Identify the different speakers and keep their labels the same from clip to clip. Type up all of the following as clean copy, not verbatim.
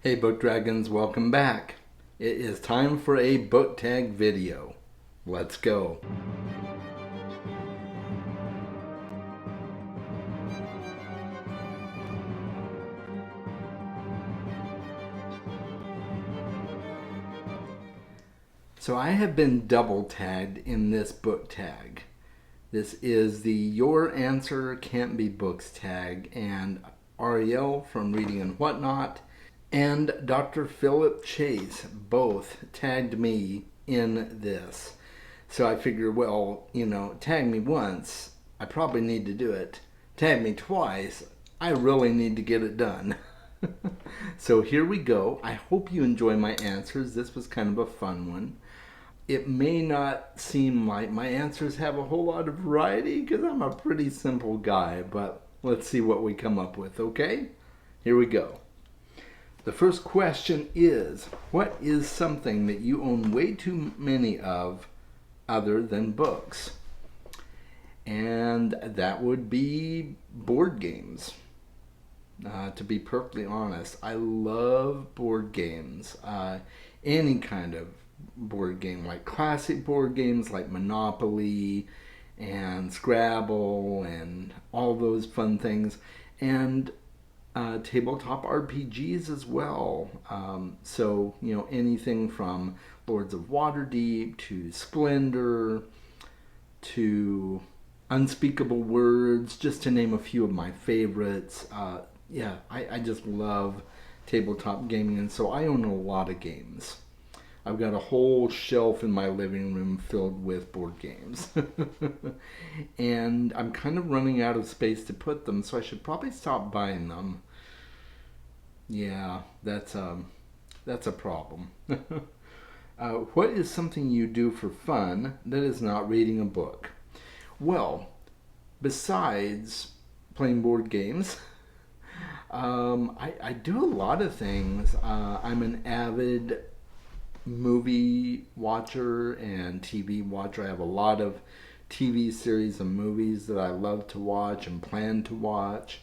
Speaker 1: Hey Book Dragons, welcome back. It is time for a book tag video. Let's go. So I have been double tagged in this book tag. This is the Your Answer Can't Be Books tag, and Ariel from Reading and Whatnot and Dr. Philip Chase both tagged me in this. So I figured, well, tag me once, I probably need to do it. Tag me twice, I really need to get it done. So here we go. I hope you enjoy my answers. This was kind of a fun one. It may not seem like my answers have a whole lot of variety because I'm a pretty simple guy, but let's see what we come up with, okay? Here we go. The first question is, what is something that you own way too many of other than books? And that would be board games. To be perfectly honest, I love board games. Any kind of board game, like classic board games like Monopoly and Scrabble and all those fun things. And tabletop RPGs as well. So, anything from Lords of Waterdeep to Splendor to Unspeakable Words, just to name a few of my favorites. I just love tabletop gaming, and so I own a lot of games. I've got a whole shelf in my living room filled with board games. And I'm kind of running out of space to put them, so I should probably stop buying them. Yeah, that's a problem. What is something you do for fun that is not reading a book? Well, besides playing board games, I do a lot of things. I'm an avid movie watcher and TV watcher. I have a lot of TV series and movies that I love to watch and plan to watch.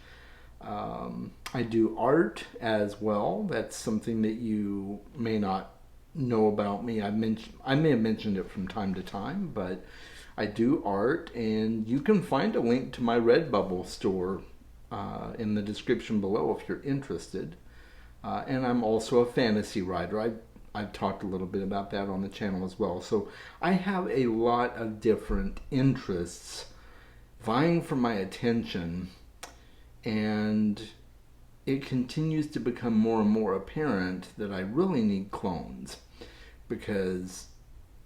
Speaker 1: I do art as well. That's something that you may not know about me. I may have mentioned it from time to time, but I do art, and you can find a link to my Redbubble store in the description below if you're interested. And I'm also a fantasy writer. I've talked a little bit about that on the channel as well. So I have a lot of different interests vying for my attention, and it continues to become more and more apparent that I really need clones, because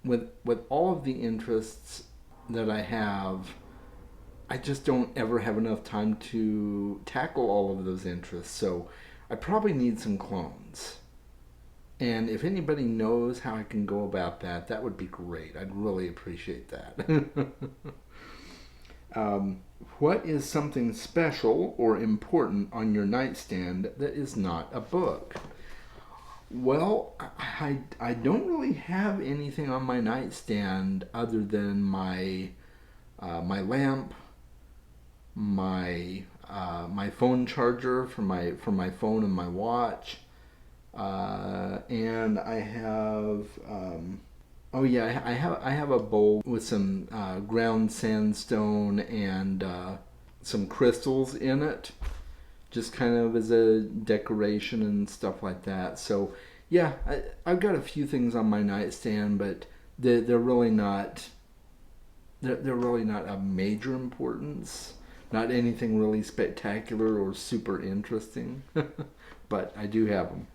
Speaker 1: with all of the interests that I have, I just don't ever have enough time to tackle all of those interests. So I probably need some clones. And if anybody knows how I can go about that, that would be great. I'd really appreciate that. What is something special or important on your nightstand that is not a book? Well, I don't really have anything on my nightstand other than my lamp, my phone charger for my phone and my watch, and I have I have a bowl with some ground sandstone and some crystals in it, just kind of as a decoration and stuff like that. So yeah, I've got a few things on my nightstand, but they're really not of major importance. Not anything really spectacular or super interesting, but I do have them.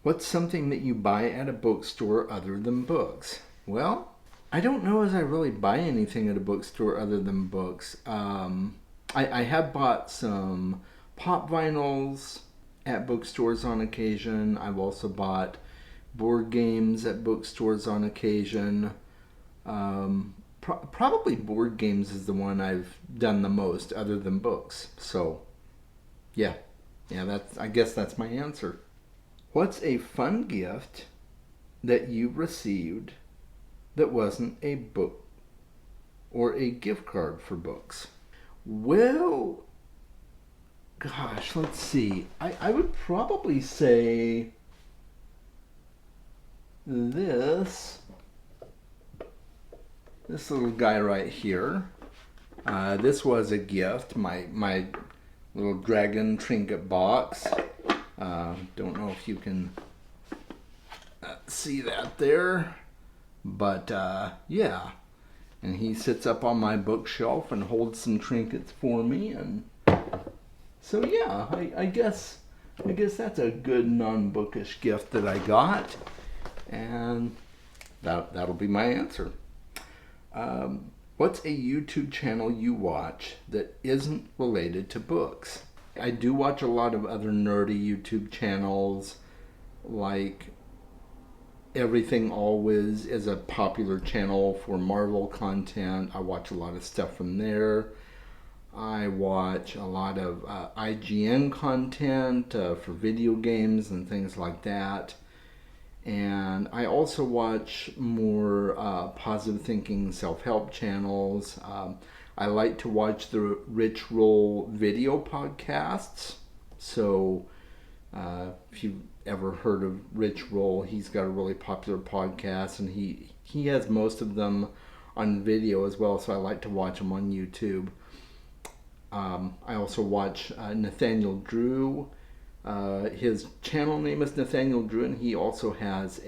Speaker 1: What's something that you buy at a bookstore other than books? Well, I don't know as I really buy anything at a bookstore other than books. I have bought some pop vinyls at bookstores on occasion. I've also bought board games at bookstores on occasion. Probably board games is the one I've done the most other than books. So, yeah, I guess that's my answer. What's a fun gift that you received that wasn't a book or a gift card for books? Well, gosh, let's see. I would probably say this little guy right here. This was a gift, my little dragon trinket box. Don't know if you can see that there, but yeah. And he sits up on my bookshelf and holds some trinkets for me, and so yeah, I guess that's a good non-bookish gift that I got, and that'll be my answer. What's a YouTube channel you watch that isn't related to books? I do watch a lot of other nerdy YouTube channels, like Everything Always is a popular channel for Marvel content. I watch a lot of stuff from there. I watch a lot of IGN content for video games and things like that. And I also watch more positive thinking self-help channels. I like to watch the Rich Roll video podcasts. So if you've ever heard of Rich Roll, he's got a really popular podcast, and he has most of them on video as well, so I like to watch them on YouTube. I also watch Nathaniel Drew. His channel name is Nathaniel Drew, and he also has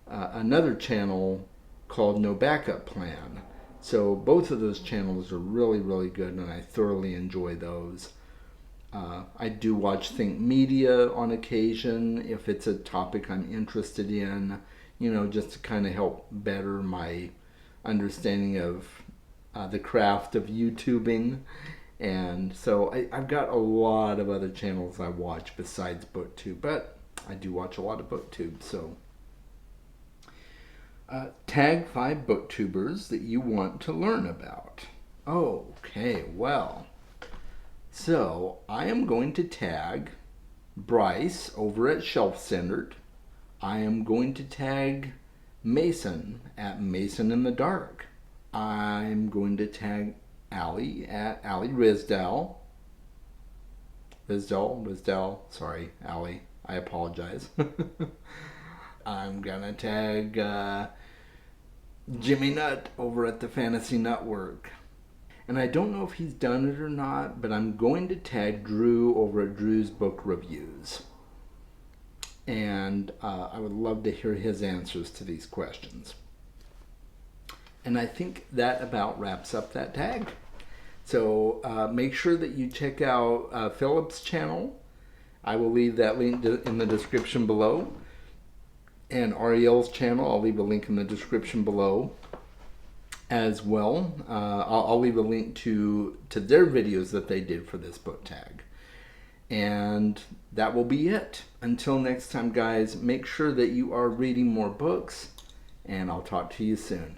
Speaker 1: another channel called No Backup Plan. So both of those channels are really, really good, and I thoroughly enjoy those. I do watch Think Media on occasion if it's a topic I'm interested in, just to kind of help better my understanding of the craft of YouTubing. And so I've got a lot of other channels I watch besides BookTube, but I do watch a lot of BookTube. So tag 5 booktubers that you want to learn about. Okay, well, so I am going to tag Bryce over at Shelf Centered. I am going to tag Mason at Mason in the Dark. I'm going to tag Allie at Allie Risdell. Risdell, sorry, Allie, I apologize. I'm gonna tag Jimmy Nutt over at the Fantasy Network. And I don't know if he's done it or not, but I'm going to tag Drew over at Drew's Book Reviews. And I would love to hear his answers to these questions. And I think that about wraps up that tag. So make sure that you check out Philip's channel. I will leave that link in the description below. And Ariel's channel, I'll leave a link in the description below as well. I'll leave a link to their videos that they did for this book tag. And that will be it. Until next time, guys, make sure that you are reading more books, and I'll talk to you soon.